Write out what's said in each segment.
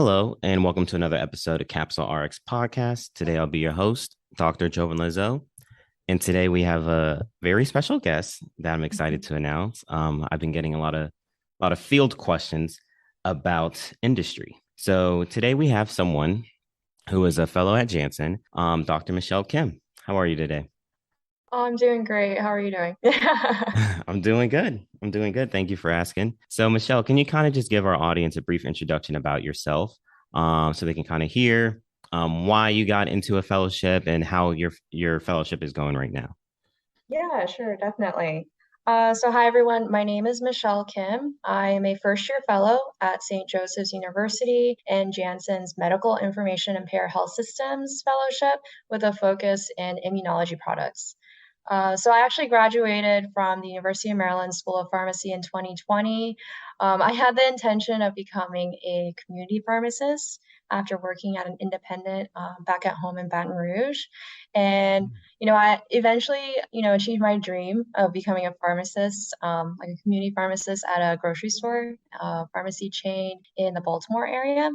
Hello, and welcome to another episode of Capsule RX Podcast. Today, I'll be your host, Dr. Jovin. And today, we have a very special guest that I'm excited to announce. I've been getting a lot of field questions about industry. So today, we have someone who is a fellow at Janssen, Dr. Michelle Kim. How are you today? Oh, I'm doing great. How are you doing? I'm doing good. I'm doing good. Thank you for asking. So, Michelle, can you kind of just give our audience a brief introduction about yourself, so they can kind of hear why you got into a fellowship and how your fellowship is going right now? Yeah, sure, definitely. Hi everyone. My name is Michelle Kim. I am a first year fellow at St. Joseph's University and Janssen's Medical Information and Payer Health Systems Fellowship with a focus in immunology products. I actually graduated from the University of Maryland School of Pharmacy in 2020. I had the intention of becoming a community pharmacist after working at an independent back at home in Baton Rouge. And, I eventually, achieved my dream of becoming a pharmacist, like a community pharmacist at a grocery store, pharmacy chain in the Baltimore area.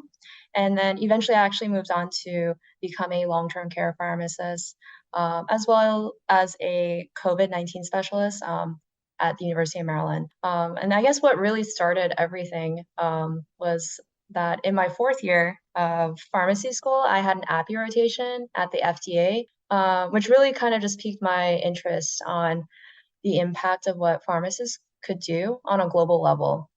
And then eventually I actually moved on to become a long-term care pharmacist as well as a COVID-19 specialist at the University of Maryland. And I guess what really started everything was that in my fourth year of pharmacy school, I had an API rotation at the FDA, which really kind of just piqued my interest on the impact of what pharmacists could do on a global level.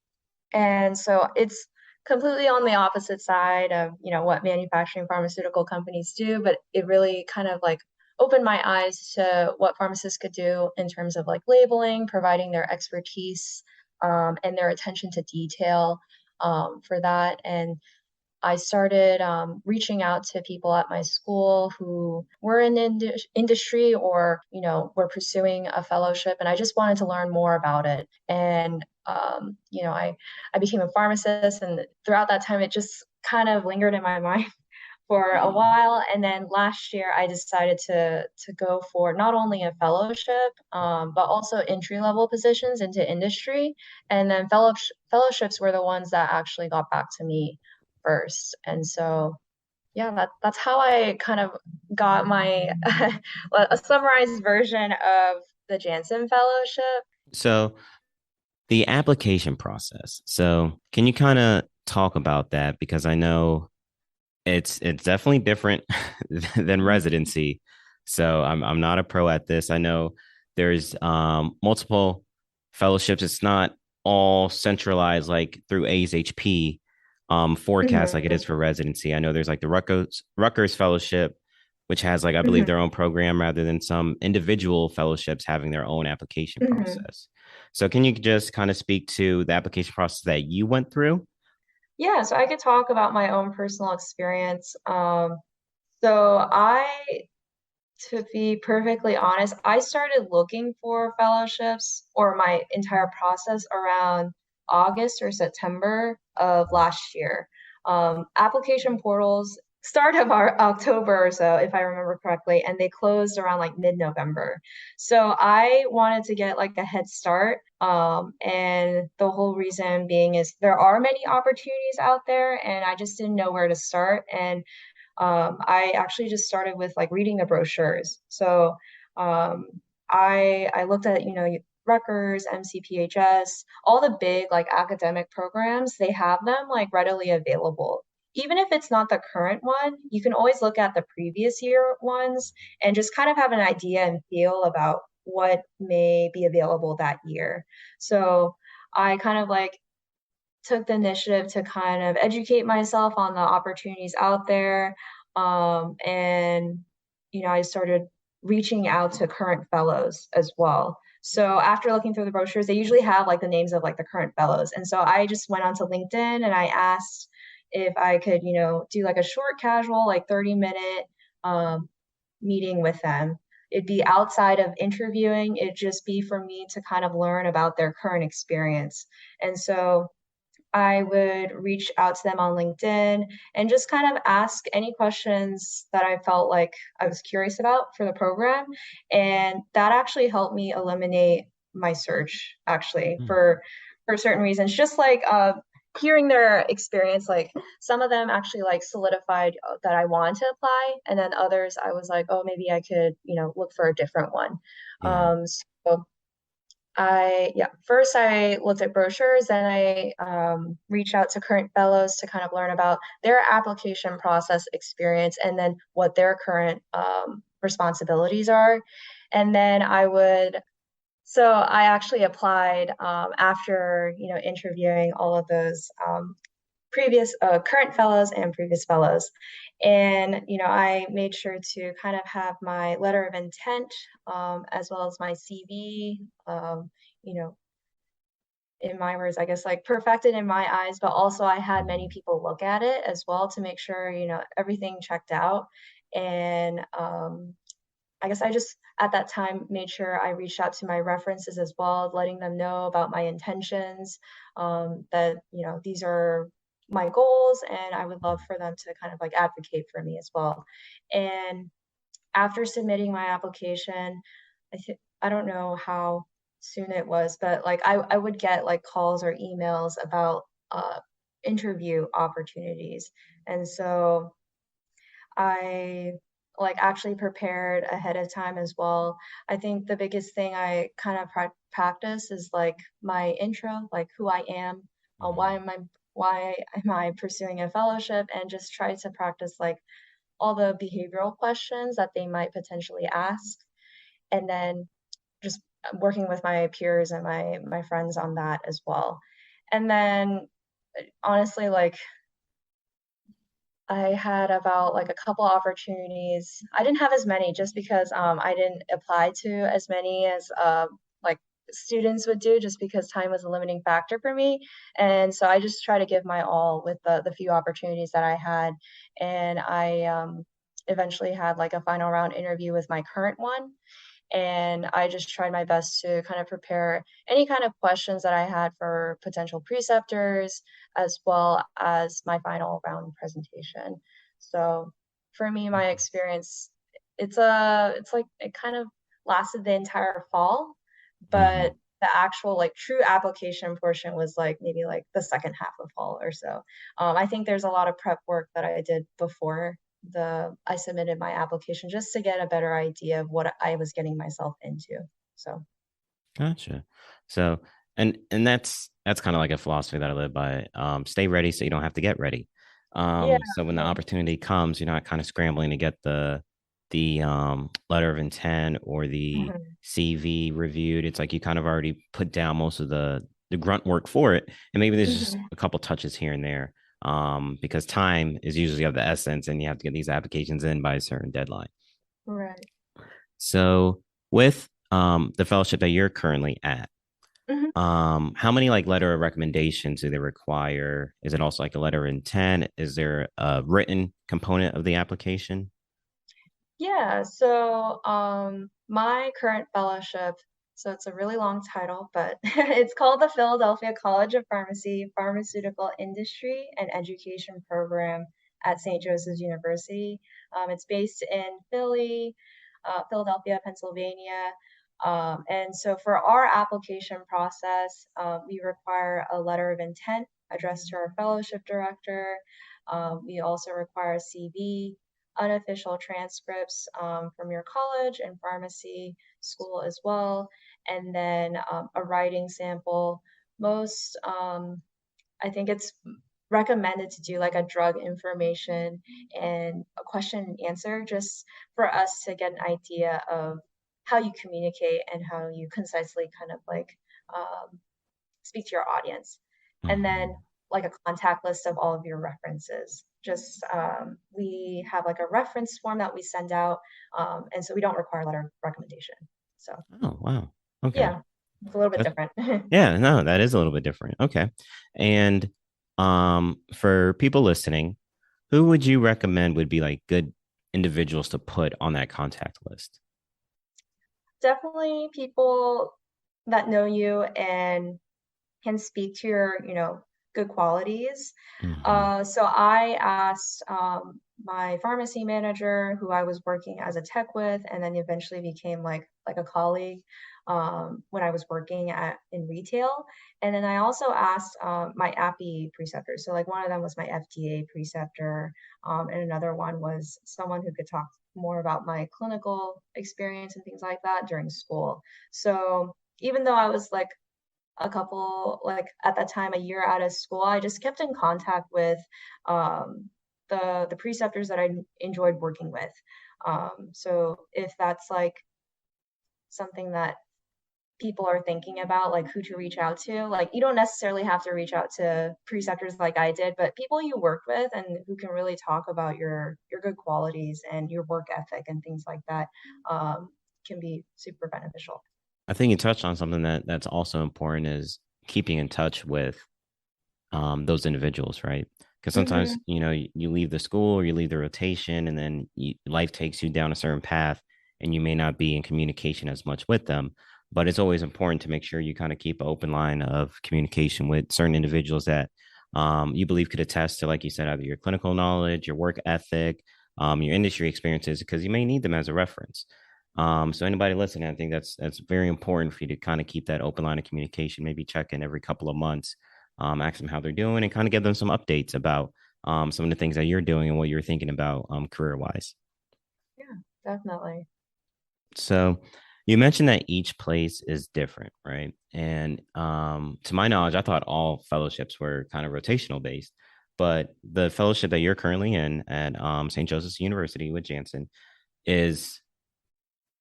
And so it's completely on the opposite side of, what manufacturing pharmaceutical companies do, but it really kind of like opened my eyes to what pharmacists could do in terms of like labeling, providing their expertise and their attention to detail for that. And I started reaching out to people at my school who were in industry or, were pursuing a fellowship, and I just wanted to learn more about it. And, I became a pharmacist, and throughout that time, it just kind of lingered in my mind for a while. And then last year, I decided to go for not only a fellowship, but also entry level positions into industry. And then fellowships were the ones that actually got back to me first. And so, yeah, that's how I kind of got my a summarized version of the Janssen Fellowship. So, the application process. So, can you kind of talk about that because I know it's definitely different than residency. So I'm not a pro at this. I know there's multiple fellowships. It's not all centralized like through ASHP forecast like it is Mhm, for residency. I know there's like the Rutgers Fellowship, which has like I believe their mhm, own program rather than some individual fellowships having their own application mhm. process. So can you just kind of speak to the application process that you went through? Yeah, so I could talk about my own personal experience. So I To be perfectly honest, I started looking for fellowships or my entire process around August or September of last year. Application portals start of our October or so, if I remember correctly, and they closed around like mid-November. So I wanted to get like a head start. And the whole reason being is there are many opportunities out there, and I just didn't know where to start. And I actually just started with like reading the brochures. So um, I looked at Rutgers, MCPHS, all the big like academic programs. They have them like readily available. Even if it's not the current one, you can always look at the previous year ones and just kind of have an idea and feel about what may be available that year. So I kind of like took the initiative to kind of educate myself on the opportunities out there. And, I started reaching out to current fellows as well. So after looking through the brochures, they usually have like the names of like the current fellows. And so I just went onto LinkedIn and I asked if I could, do like a short, casual, like 30-minute meeting with them. It'd be outside of interviewing, it'd just be for me to kind of learn about their current experience. And so I would reach out to them on LinkedIn and just kind of ask any questions that I felt like I was curious about for the program. And that actually helped me eliminate my search actually Hmm. for certain reasons. Just like hearing their experience, like some of them actually like solidified that I wanted to apply, and then others I was like, oh, maybe I could, look for a different one. Yeah. So first I looked at brochures, then I reached out to current fellows to kind of learn about their application process experience and then what their current responsibilities are. And then so I actually applied after, interviewing all of those previous current fellows and previous fellows. And, I made sure to kind of have my letter of intent as well as my CV, you know, in my words, I guess like perfected in my eyes, but also I had many Mhm. people look at it as well to make sure, everything checked out. And I guess I just at that time made sure I reached out to my references as well, letting them know about my intentions, that, these are my goals and I would love for them to kind of like advocate for me as well. And after submitting my application, I don't know how soon it was, but like I would get like calls or emails about interview opportunities. And so I like actually prepared ahead of time as well. I think the biggest thing I kind of practice is like my intro, like who I am, Mhm. why am I pursuing a fellowship, and just try to practice like all the behavioral questions that they might potentially ask, and then just working with my peers and my friends on that as well. And then honestly, like I had about like a couple opportunities. I didn't have as many just because I didn't apply to as many as like students would do just because time was a limiting factor for me. And so I just try to give my all with the few opportunities that I had. And I eventually had like a final round interview with my current one, and I just tried my best to kind of prepare any kind of questions that I had for potential preceptors, as well as my final round presentation. So for me, my experience, it's like it kind of lasted the entire fall, but Mhm. the actual like true application portion was like maybe like the second half of fall or so. I think there's a lot of prep work that I did before the I submitted my application just to get a better idea of what I was getting myself into. So, Gotcha. So, and that's kind of like a philosophy that I live by. Stay ready so you don't have to get ready. yeah. So when the opportunity comes, you're not kind of scrambling to get the letter of intent or the Mhm. CV reviewed. It's like you kind of already put down most of the grunt work for it, and maybe there's just Mhm. a couple touches here and there. Because time is usually of the essence, and you have to get these applications in by a certain deadline. Right. So with the fellowship that you're currently at, Mhm. how many like letter of recommendations do they require? Is it also like a letter of intent? Is there a written component of the application? Yeah, so my current fellowship, so it's a really long title, but it's called the Philadelphia College of Pharmacy Pharmaceutical Industry and Education Program at St. Joseph's University. It's based in Philadelphia, Pennsylvania. And so for our application process, we require a letter of intent addressed to our fellowship director. We also require a CV, unofficial transcripts from your college and pharmacy school as well, and then a writing sample. Most, I think it's recommended to do like a drug information and a question and answer just for us to get an idea of how you communicate and how you concisely kind of like speak to your audience. And then Mhm. like a contact list of all of your references. Just we have like a reference form that we send out, and so we don't require a letter of recommendation. So Oh, wow. Okay. yeah, it's a little bit That's, different. yeah, no, that is a little bit different. Okay. And for people listening, who would you recommend would be like good individuals to put on that contact list? Definitely people that know you and can speak to your, good qualities. Mhm. So I asked my pharmacy manager, who I was working as a tech with, and then eventually became like a colleague when I was working at in retail. And then I also asked my API preceptors. So like one of them was my FDA preceptor, and another one was someone who could talk more about my clinical experience and things like that during school. So even though I was like a couple, like at that time, a year out of school, I just kept in contact with um, the preceptors that I enjoyed working with. So if that's like something that people are thinking about, like who to reach out to, like you don't necessarily have to reach out to preceptors like I did, but people you work with and who can really talk about your good qualities and your work ethic and things like that um, can be super beneficial. I think you touched on something that's also important is keeping in touch with those individuals, right? Because sometimes Hmm. you leave the school or you leave the rotation, and then life takes you down a certain path, and you may not be in communication as much with them. But it's always important to make sure you kind of keep an open line of communication with certain individuals that you believe could attest to, like you said, either your clinical knowledge, your work ethic, your industry experiences, because you may need them as a reference. So anybody listening, I think that's very important for you to kind of keep that open line of communication. Maybe check in every couple of months, ask them how they're doing, and kind of give them some updates about some of the things that you're doing and what you're thinking about career wise. Yeah, definitely. So you mentioned that each place is different, right? And to my knowledge, I thought all fellowships were kind of rotational based, but the fellowship that you're currently in at St. Joseph's University with Janssen is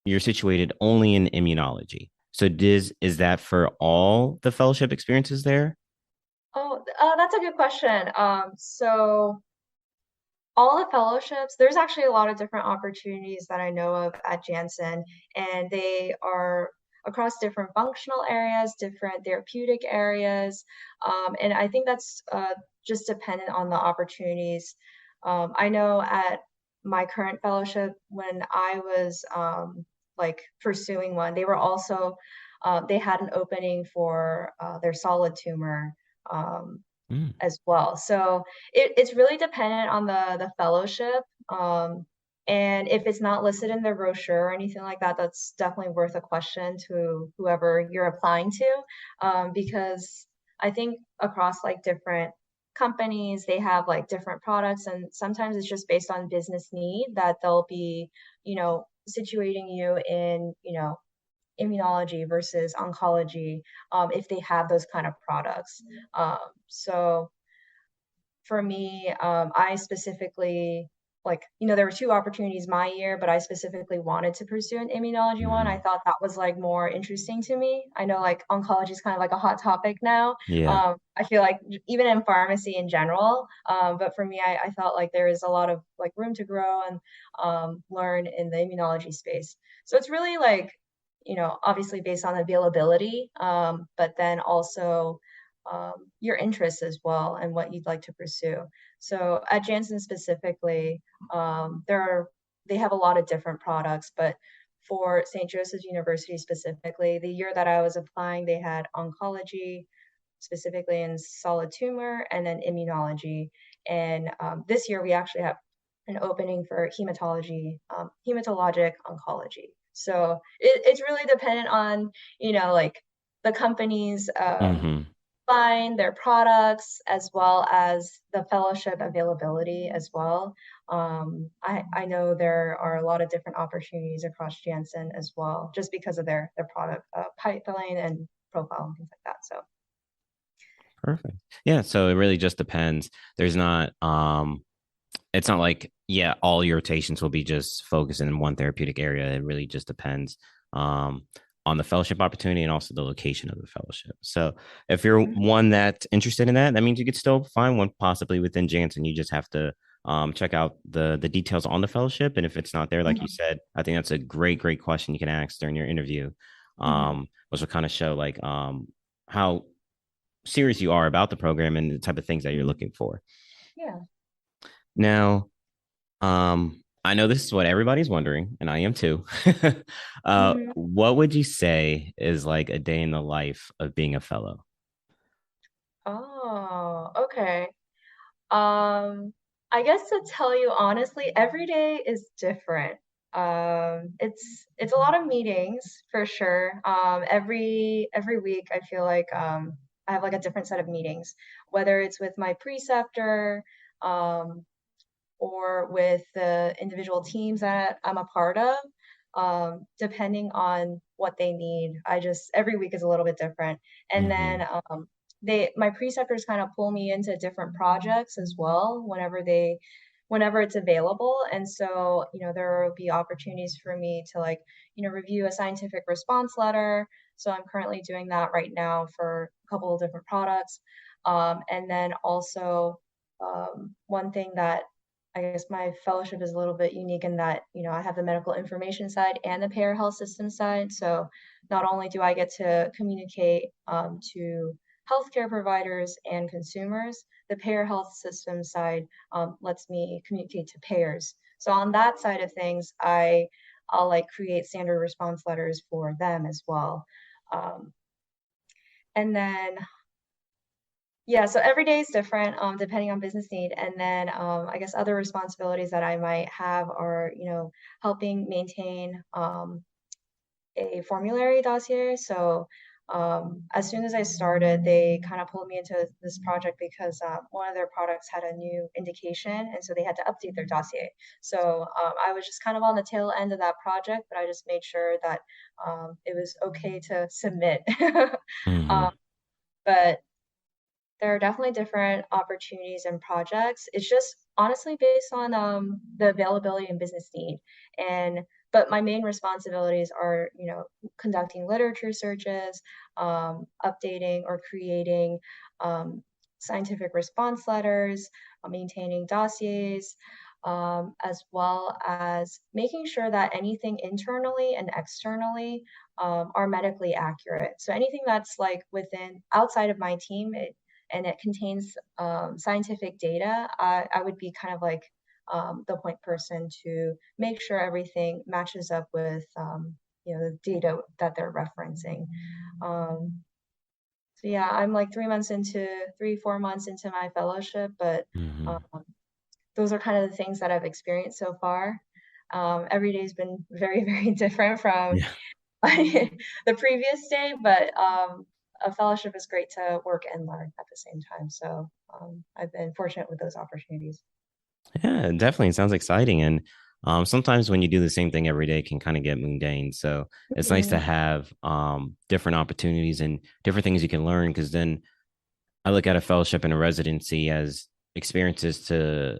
you're situated only in immunology. So is that for all the fellowship experiences there? Oh, that's a good question. So all the fellowships, there's actually a lot of different opportunities that I know of at Janssen, and they are across different functional areas, different therapeutic areas. And I think that's just dependent on the opportunities. I know at my current fellowship, when I was like pursuing one, they were also, they had an opening for their solid tumor. Um, Mm, as well. So it's really dependent on the fellowship. And if it's not listed in the brochure or anything like that, that's definitely worth a question to whoever you're applying to. Because I think across like different companies, they have like different products, and sometimes it's just based on business need that they'll be, situating you in, immunology versus oncology, if they have those kind of products. Um, so for me, I specifically like, there were two opportunities my year, but I specifically wanted to pursue an immunology one. I mm, thought that was like more interesting to me. I know like oncology is kind of like a hot topic now. yeah, I feel like even in pharmacy in general. But for me, I felt like there is a lot of like room to grow and learn in the immunology space. So it's really like, obviously based on availability, but then also your interests as well and what you'd like to pursue. So at Janssen specifically, they have a lot of different products, but for St. Joseph's University specifically, the year that I was applying, they had oncology, specifically in solid tumor, and then immunology. And this year we actually have an opening for hematology, hematologic oncology. So it's really dependent on, like the company's hmm, find their products as well as the fellowship availability as well. I know there are a lot of different opportunities across Janssen as well, just because of their product pipeline and profile and things like that. So perfect. Yeah, so it really just depends. There's not it's not like, yeah, all your rotations will be just focused in one therapeutic area. It really just depends um, on the fellowship opportunity and also the location of the fellowship. So if you're mhm. one that's interested in that, that means you could still find one possibly within Janssen. You just have to check out the details on the fellowship. And if it's not there, like you Mhm. said, I think that's a great question you can ask during your interview, Mhm. which will kind of show like how serious you are about the program and the type of things that you're Mhm. looking for. Yeah. Now, I know this is what everybody's wondering, and I am too. Mhm. What would you say is like a day in the life of being a fellow? Oh, okay. Um, I guess to tell you honestly, every day is different. It's a lot of meetings for sure. Every week, I feel like I have like a different set of meetings, whether it's with my preceptor, um, or with the individual teams that I'm a part of, depending on what they need. I just every week is a little bit different. And Mm-hmm. then my preceptors kind of pull me into different projects as well whenever it's available. And so, there will be opportunities for me to like, review a scientific response letter. So I'm currently doing that right now for a couple of different products. And then also one thing that I guess my fellowship is a little bit unique in that, I have the medical information side and the payer health system side. So not only do I get to communicate to healthcare providers and consumers, the payer health system side lets me communicate to payers. So on that side of things, I'll like create standard response letters for them as well. Um, and then yeah, so every day is different, depending on business need. And then I guess other responsibilities that I might have are, helping maintain a formulary dossier. So as soon as I started, they kind of pulled me into this project because one of their products had a new indication, and so they had to update their dossier. So I was just kind of on the tail end of that project, but I just made sure that it was okay to submit. Mm-hmm. um, but there are definitely different opportunities and projects. It's just honestly based on the availability and business need. And but my main responsibilities are, conducting literature searches, updating or creating um, scientific response letters, maintaining dossiers, as well as making sure that anything internally and externally are medically accurate. So anything that's like within outside of my team, and it contains scientific data, I would be kind of like the point person to make sure everything matches up with the data that they're referencing. Um, so yeah, I'm like 4 months into my fellowship, but Mm-hmm. um, those are kind of the things that I've experienced so far. Every day's been very, very different from Yeah. the previous day, but a fellowship is great to work and learn at the same time. So I've been fortunate with those opportunities. Yeah, definitely. It sounds exciting. And sometimes when you do the same thing every day, it can kind of get mundane. So it's nice to Mhm. have different opportunities and different things you can learn. Because then I look at a fellowship and a residency as experiences to,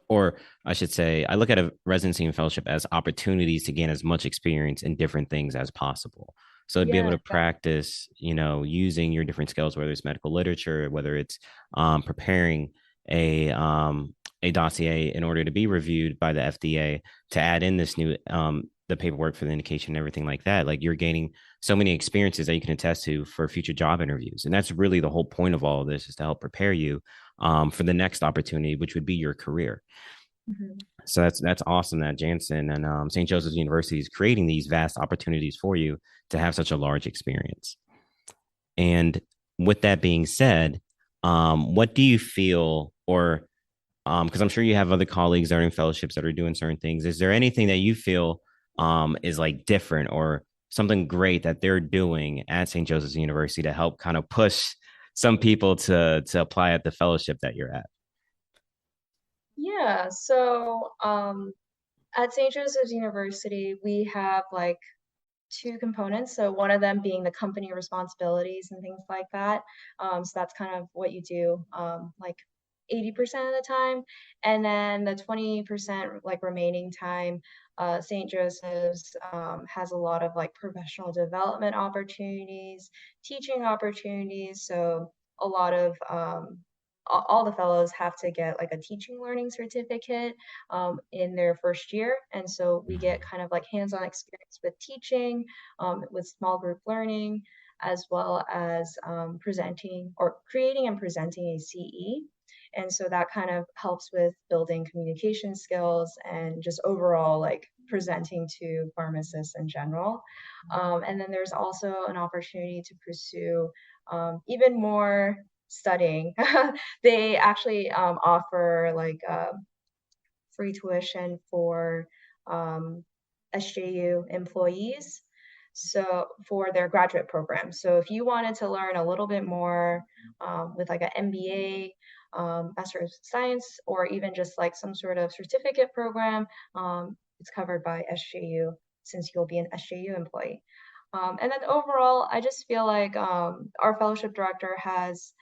or I should say, I look at a residency and fellowship as opportunities to gain as much experience in different things as possible. So to be able Yeah, to practice, using your different skills, whether it's medical literature, whether it's preparing a um, a dossier in order to be reviewed by the FDA, to add in this new the paperwork for the indication and everything like that. Like you're gaining so many experiences that you can attest to for future job interviews, and that's really the whole point of all of this is to help prepare you for the next opportunity, which would be your career. mhm. So that's awesome that Janssen and St. Joseph's University is creating these vast opportunities for you to have such a large experience. And with that being said, what do you feel, or because I'm sure you have other colleagues that are in fellowships that are doing certain things, is there anything that you feel is like different or something great that they're doing at St. Joseph's University to help kind of push some people to apply at the fellowship that you're at? Yeah. So at St. Joseph's University, we have like two components. So one of them being the company responsibilities and things like that. So that's kind of what you do, like 80% of the time. And then the 20% like remaining time, St. Joseph's has a lot of like professional development opportunities, teaching opportunities. So a lot of all the fellows have to get like a teaching learning certificate in their first year. And so we get Mm-hmm. kind of like hands-on experience with teaching, with small group learning, as well as presenting or creating and presenting a CE. And so that kind of helps with building communication skills and just overall like presenting to pharmacists in general. And then there's also an opportunity to pursue even more. studying. They actually offer like free tuition for SJU employees, so for their graduate program. So if you wanted to learn a little bit more with like an MBA, Master of Science, or even just like some sort of certificate program, it's covered by SJU since you'll be an SJU employee. And then overall, I just feel like our fellowship director has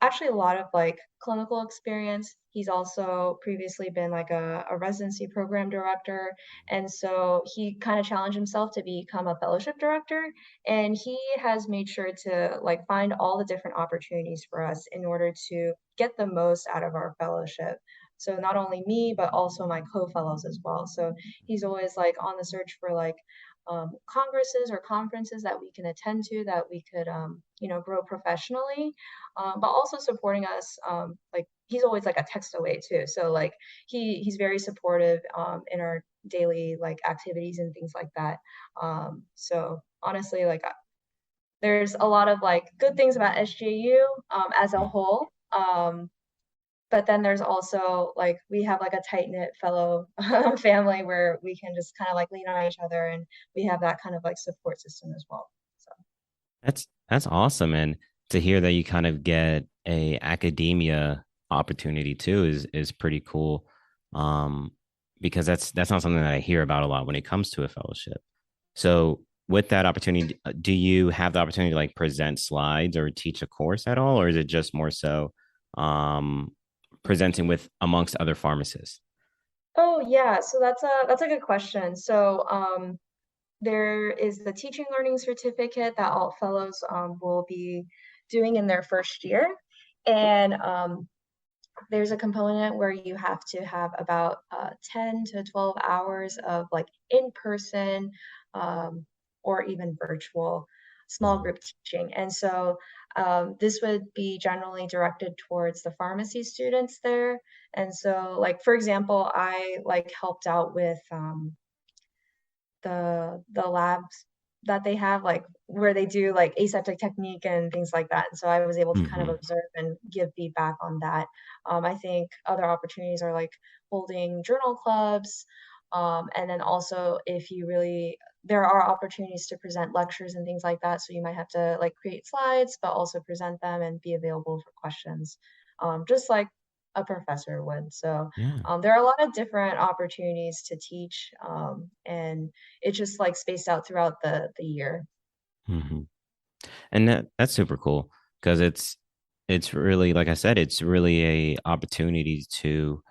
actually a lot of like clinical experience. He's also previously been like a residency program director. And so he kind of challenged himself to become a fellowship director. And he has made sure to like find all the different opportunities for us in order to get the most out of our fellowship. So not only me, but also my co-fellows as well. So he's always like on the search for like congresses or conferences that we can attend to that we could, grow professionally, but also supporting us. Like he's always like a text away too. So like he's very supportive in our daily like activities and things like that. So honestly, like there's a lot of like good things about SJU as a Mm. whole. But then there's also like we have like a tight knit fellow family where we can just kind of like lean on each other, and we have that kind of like support system as well. So That's awesome, and to hear that you kind of get a academia opportunity too is pretty cool. Um, because that's not something that I hear about a lot when it comes to a fellowship. So with that opportunity, do you have the opportunity to like present slides or teach a course at all, or is it just more so um, presenting with amongst other pharmacists? oh yeah, so that's a good question. So there is the teaching learning certificate that all fellows will be doing in their first year. And there's a component where you have to have about 10 to 12 hours of like in person um, or even virtual small Mhm. group teaching. And so this would be generally directed towards the pharmacy students there. And so, like, for example, I like helped out with the labs that they have, like where they do like aseptic technique and things like that. And so I was able to kind of Mhm. observe and give feedback on that. I think other opportunities are like holding journal clubs. And then also if you really there are opportunities to present lectures and things like that. So you might have to like create slides, but also present them and be available for questions, just like a professor would. So Yeah. there are a lot of different opportunities to teach, and it's just like spaced out throughout the year. Mhm. And that's super cool because it's really, like I said, it's really a opportunity to,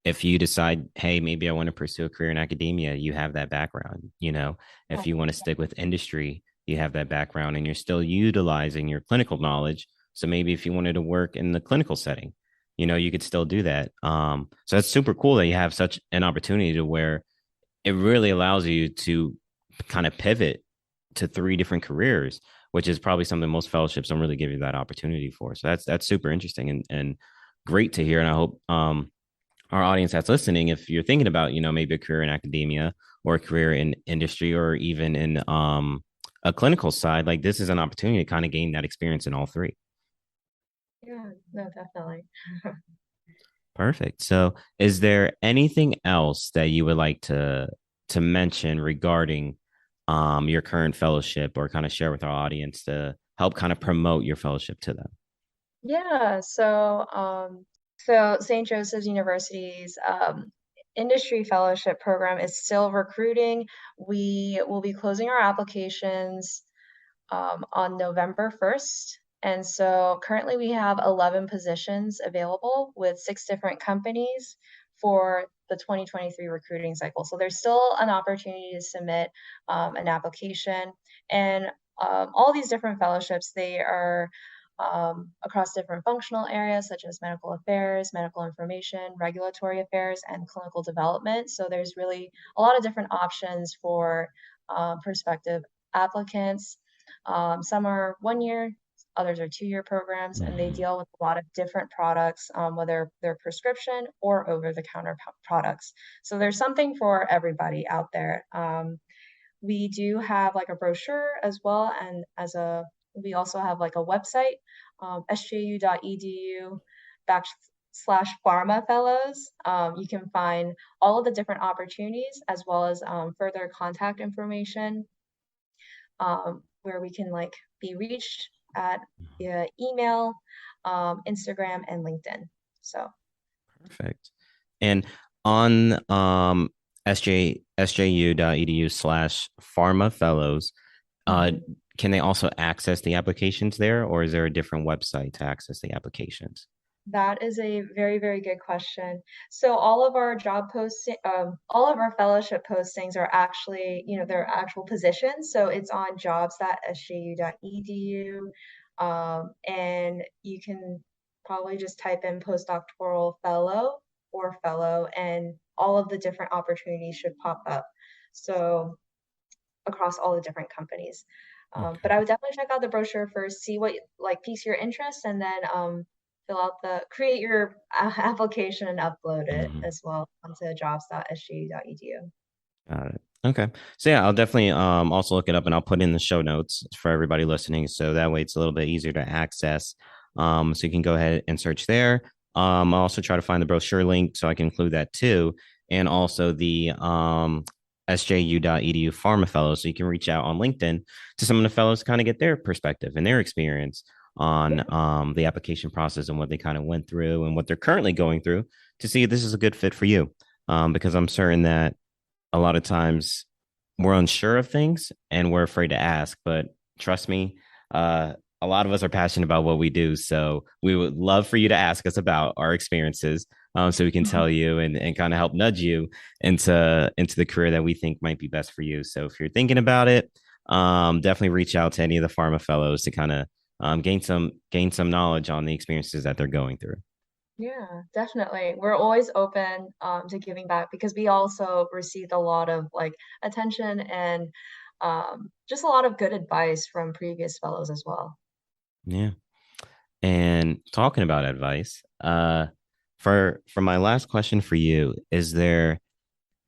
if you decide, hey, maybe I want to pursue a career in academia, you have that background. Yeah, If you want to stick with industry, you have that background and you're still utilizing your clinical knowledge. So maybe if you wanted to work in the clinical setting, you could still do that. So that's super cool that you have such an opportunity to where it really allows you to kind of pivot to three different careers, which is probably something most fellowships don't really give you that opportunity for. So that's super interesting and great to hear. And I hope our audience that's listening, if you're thinking about, maybe a career in academia or a career in industry or even in a clinical side, like this is an opportunity to kind of gain that experience in all three. yeah, no, definitely. Perfect. So, is there anything else that you would like to mention regarding your current fellowship or kind of share with our audience to help kind of promote your fellowship to them? Yeah, so St. Joseph's University's industry fellowship program is still recruiting. We will be closing our applications on November 1st. And so currently we have 11 positions available with 6 different companies for the 2023 recruiting cycle. So there's still an opportunity to submit an application. And all these different fellowships, they are across different functional areas such as medical affairs, medical information, regulatory affairs, and clinical development. So there's really a lot of different options for prospective applicants. Some are 1 year, others are 2 year programs, and they Mm-hmm. deal with a lot of different products, whether they're prescription or over the counter products. So there's something for everybody out there. We do have like a brochure as well, and we also have like a website sjU.edu backslash pharma fellows. You can find all of the different opportunities as well as further contact information where we can like be reached at via email, Instagram, and LinkedIn. So Perfect. And on sjU.edu/pharma fellows, uh, mhm. can they also access the applications there, or is there a different website to access the applications? That is a very, very good question. So all of our job posting, all of our fellowship postings are actually, they're actual positions. So it's on jobs.sju.edu. And you can probably just type in postdoctoral fellow or fellow, and all of the different opportunities should pop up. So across all the different companies. But Okay. I would definitely check out the brochure first, see what like piques your interest, and then create your application and upload it Mhm. as well onto jobs.sgu.edu. Got it. Okay. So yeah, I'll definitely also look it up and I'll put in the show notes for everybody listening. So that way it's a little bit easier to access. So you can go ahead and search there. I'll also try to find the brochure link so I can include that too. And also the sju.edu pharma fellows. So you can reach out on LinkedIn to some of the fellows to kind of get their perspective and their experience on the application process and what they kind of went through and what they're currently going through to see if this is a good fit for you. Because I'm certain that a lot of times we're unsure of things and we're afraid to ask. But trust me, a lot of us are passionate about what we do. So we would love for you to ask us about our experiences, so we can tell you and kind of help nudge you into the career that we think might be best for you. So if you're thinking about it, definitely reach out to any of the pharma fellows to kind of gain some knowledge on the experiences that they're going through. Yeah, definitely. We're always open to giving back because we also received a lot of like attention and just a lot of good advice from previous fellows as well. Yeah. And talking about advice, for my last question for you, is there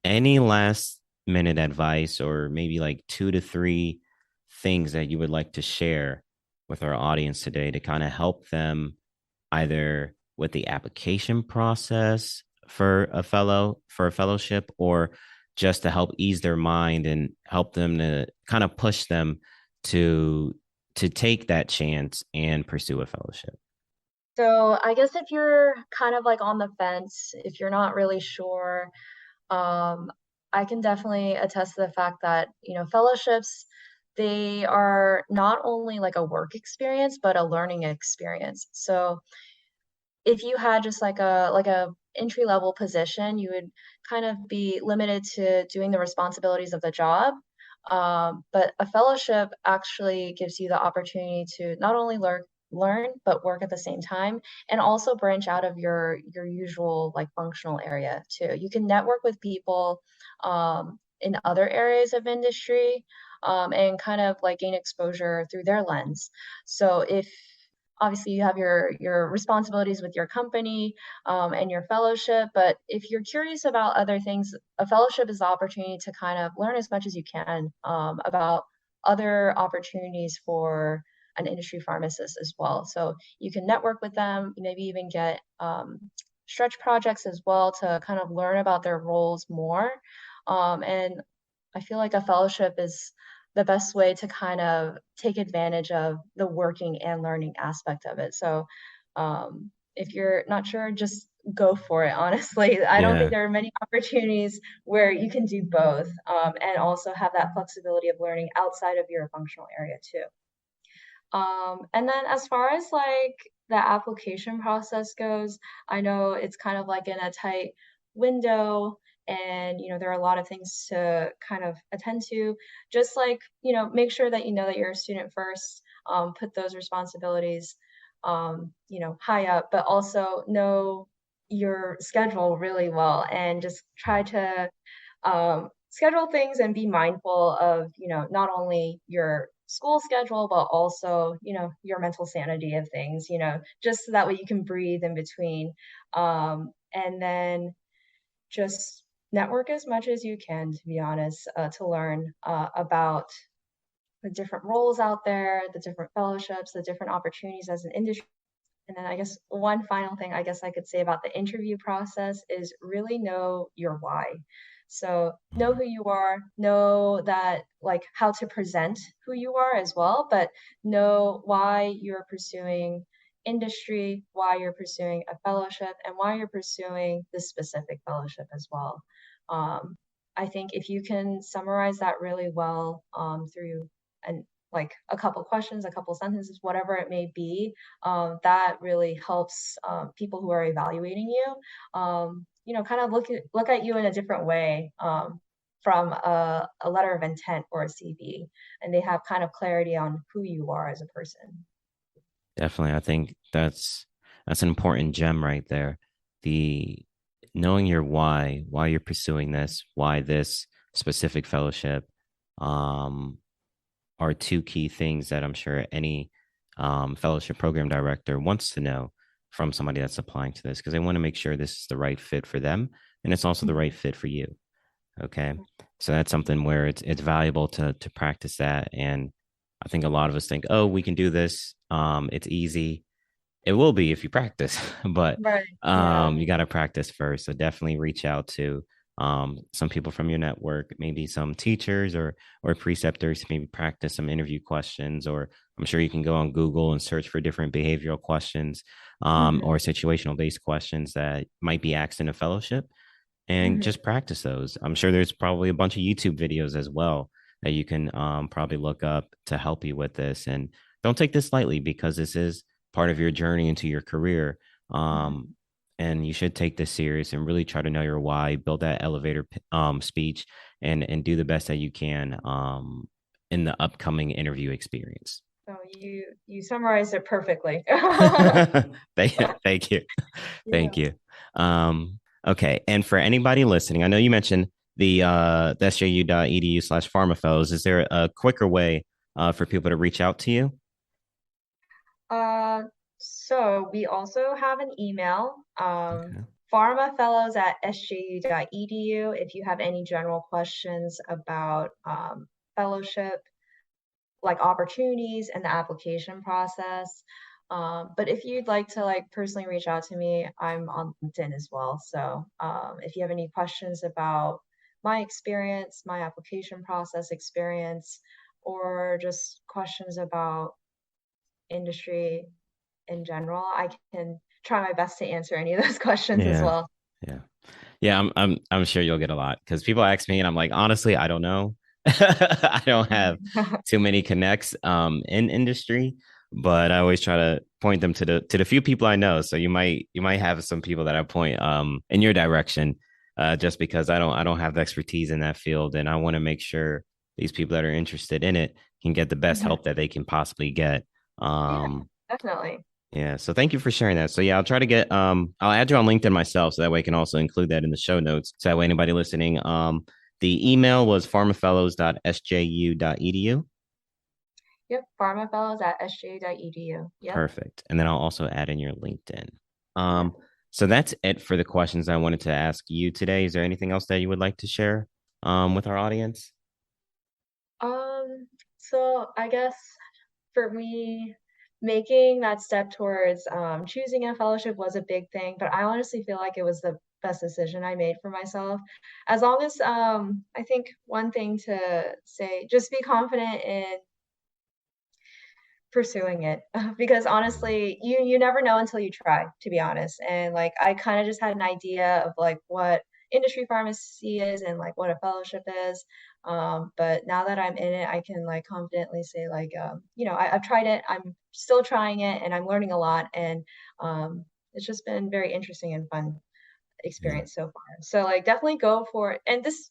any last minute advice or maybe like two to three things that you would like to share with our audience today to kind of help them either with the application process for a fellowship or just to help ease their mind and help them to kind of push them to take that chance and pursue a fellowship. So I guess if you're kind of like on the fence, if you're not really sure, um, I can definitely attest to the fact that, fellowships, they are not only like a work experience, but a learning experience. So if you had just like a entry level position, you would kind of be limited to doing the responsibilities of the job. But a fellowship actually gives you the opportunity to not only learn but work at the same time and also branch out of your usual like functional area too. You can network with people in other areas of industry and kind of like gain exposure through their lens. So if obviously you have your responsibilities with your company and your fellowship, but if you're curious about other things, a fellowship is the opportunity to kind of learn as much as you can about other opportunities for an industry pharmacist as well. So you can network with them, maybe even get stretch projects as well to kind of learn about their roles more. And I feel like a fellowship is the best way to kind of take advantage of the working and learning aspect of it. So, if you're not sure, just go for it. Honestly, I don't think Yeah. there are many opportunities where you can do both and also have that flexibility of learning outside of your functional area too. And then as far as like the application process goes, I know it's kind of like in a tight window and there are a lot of things to kind of attend to. Just like, make sure that you know that you're a student first, put those responsibilities high up, but also know your schedule really well and just try to schedule things and be mindful of, not only your school schedule, but also, your mental sanity of things, just so that way you can breathe in between. And then just network as much as you can, to be honest, to learn about the different roles out there, the different fellowships, the different opportunities as an industry. And then I guess one final thing I guess I could say about the interview process is really know your why. So know Mhm. who you are, know that like how to present who you are as well, but know why you're pursuing industry, why you're pursuing a fellowship, and why you're pursuing this specific fellowship as well. Um, I think if you can summarize that really well through and like a couple questions, a couple sentences, whatever it may be, that really helps people who are evaluating you, kind of look at you in a different way from a letter of intent or a CV, and they have kind of clarity on who you are as a person. Definitely. I think that's an important gem right there. The knowing your why you're pursuing this, why this specific fellowship, um, are two key things that I'm sure any fellowship program director wants to know from somebody that's applying to this because they want to make sure this is the right fit for them and it's also the right Mhm. fit for you. Okay. So that's something where it's valuable to practice that. And I think a lot of us think, oh, we can do this. It's easy. It will be if you practice, but Right. Yeah. you got to practice first. So definitely reach out to some people from your network, maybe some teachers or preceptors, maybe practice some interview questions. Or I'm sure you can go on Google and search for different behavioral questions or Hmm. situational based questions that might be asked in a fellowship and Hmm. just practice those. I'm sure there's probably a bunch of YouTube videos as well that you can probably look up to help you with this. And don't take this lightly because this is part of your journey into your career. Um, Hmm. and you should take this serious and really try to know your why, build that elevator speech, and do the best that you can in the upcoming interview experience. So you summarized it perfectly. Thank you. Yeah. Thank you. Okay. And for anybody listening, I know you mentioned the sju.edu/pharmafellows. Is there a quicker way for people to reach out to you? Uh, so we also have an email, Okay. pharmafellows at sju.edu if you have any general questions about fellowship, like opportunities and the application process. But if you'd like to like personally reach out to me, I'm on LinkedIn as well. So if you have any questions about my experience, my application process experience, or just questions about industry in general, I can try my best to answer any of those questions as Yeah. well. Yeah. Yeah, I'm sure you'll get a lot because people ask me and I'm like, honestly, I don't know. I don't have too many connects in industry, but I always try to point them to the few people I know. So you might have some people that I point in your direction just because I don't have the expertise in that field and I want to make sure these people that are interested in it can get the best Mhm. help that they can possibly get. Yeah, Um definitely. yeah. So thank you for sharing that. So yeah, I'll try to get I'll add you on LinkedIn myself so that way I can also include that in the show notes. So that way anybody listening, the email was pharmafellows.sju.edu. Yep, pharmafellows at sju.edu. Yep. Perfect. And then I'll also add in your LinkedIn. Yeah. So that's it for the questions I wanted to ask you today. Is there anything else that you would like to share with our audience? So I guess for me, making that step towards choosing a fellowship was a big thing, but I honestly feel like it was the best decision I made for myself. As long as I think one thing to say, just be confident in pursuing it because honestly you never know until you try, to be honest. And like I kind of just had an idea of like what industry pharmacy is and like what a fellowship is, but now that I'm in it I can like confidently say like I've tried it, I'm still trying it, and I'm learning a lot, and it's just been very interesting and fun Yeah. experience so far. So like definitely go for it. And this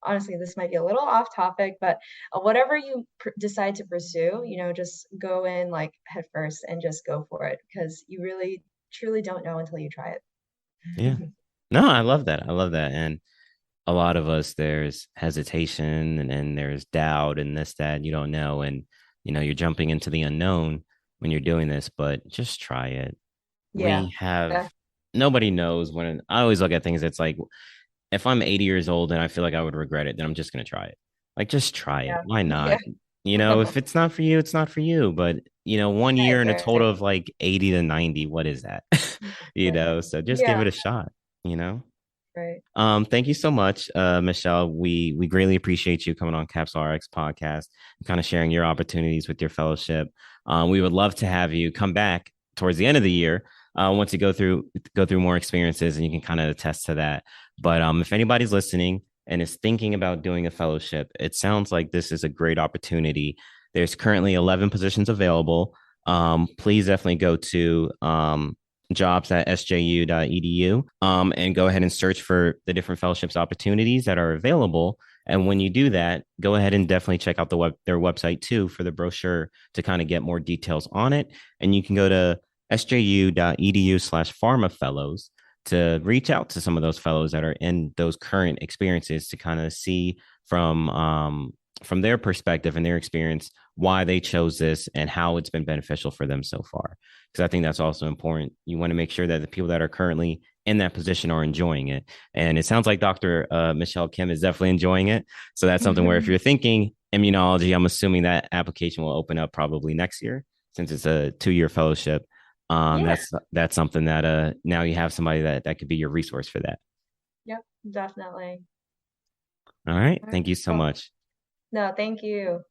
honestly, this might be a little off topic, but whatever you decide to pursue, just go in like head first and just go for it because you really truly don't know until you try Yeah. it. No, I love that. I love that. And a lot of us there's hesitation and then there's doubt and this that you don't know and you're jumping into the unknown when you're doing this but just try it. Yeah. We have Yeah. nobody knows when I always look at things it's like if I'm 80 years old and I feel like I would regret it then I'm just going to try it, like just try it, Yeah. why Yeah. not? if it's not for you, it's not for you. But, 1 year Right, and a right, total right. of like 80 to 90, what is that? Right. So just give Yeah, it a shot, you know? right. Thank you so much, Michelle. We greatly appreciate you coming on Caps RX podcast and kind of sharing your opportunities with your fellowship. We would love to have you come back towards the end of the year, once you go through more experiences, and you can kind of attest to that. But if anybody's listening and is thinking about doing a fellowship, it sounds like this is a great opportunity. There's currently 11 positions available. Please definitely go to jobs@sju.edu, and go ahead and search for the different fellowships opportunities that are available. And when you do that, go ahead and definitely check out their website too for the brochure to kind of get more details on it. And you can go to sju.edu/pharma fellows to reach out to some of those fellows that are in those current experiences to kind of see from their perspective and their experience why they chose this and how it's been beneficial for them so far, because I think that's also important. You want to make sure that the people that are currently in that position are enjoying it. And it sounds like Dr. Michelle Kim is definitely enjoying it. So that's something where if you're thinking immunology, I'm assuming that application will open up probably next year since it's a 2-year fellowship. Yeah, That's something that now you have somebody that could be your resource for that. yep, definitely. All right. All right. Thank you so Well, much. no, thank you.